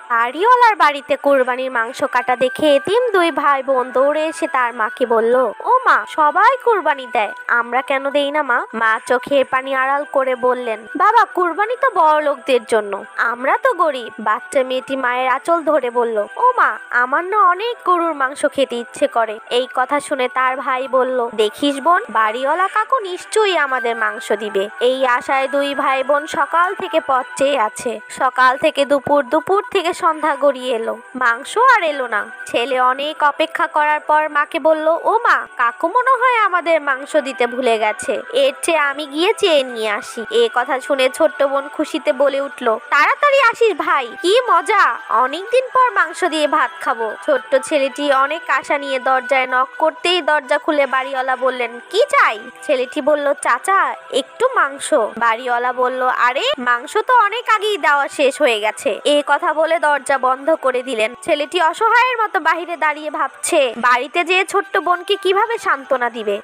বাড়িওয়ালার বাড়িতে কুরবানির মাংস কাটা দেখে এতিম দুই ভাই বোন দৌড়ে এসে তার মাকে বলল, ও মা, সবাই কুরবানি দেয়, আমরা কেন দেই না মা? মা চোখের পানি আড়াল করে বললেন, বাবা, কুরবানি তো বড় লোকদের জন্য, আমরা তো গরিব। বাচ্চা মেয়েটি মায়ের আঁচল ধরে বলল, ও মা, আমার না অনেক গরুর মাংস খেতে ইচ্ছে করে। এই কথা শুনে তার ভাই বলল, দেখিস বোন, বাড়িওয়ালা কাকু নিশ্চয়ই আমাদের মাংস দিবে। এই আশায় দুই ভাই বোন সকাল থেকে পথ চেয়ে আছে। সকাল থেকে দুপুর, দুপুর থেকে সন্ধ্যা গড়িয়ে এলো, মাংস আর এলো না। ছেলে অনেক অপেক্ষা করার পর মাকে বলল, ও মা, কাকু মনে হয় আমাদের মাংস দিতে ভুলে গেছে, এর চেয়ে আমি গিয়ে চেয়ে নিয়ে আসি। এ কথা শুনে ছোট্ট বোন খুশিতে বলে উঠল, তাড়াতাড়ি আসিস ভাই, কি মজা, অনেকদিন পর মাংস দিয়ে ভাত খাবো। ছোট্ট ছেলেটি অনেক আশা নিয়ে দরজায় নক করতেই দরজা খুলে বাড়িওয়ালা বললেন, কি চাই? ছেলেটি বলল, চাচা, একটু মাংস। বাড়িওয়ালা বলল, আরে, মাংস তো অনেক আগেই দেওয়া শেষ হয়ে গেছে। এই কথা বলে দরজা বন্ধ করে দিলেন। ছেলেটি অসহায়ের মতো বাহিরে দাঁড়িয়ে ভাবছে বাড়িতে যেয়ে ছোট্ট বোনকে কিভাবে সান্ত্বনা দিবে।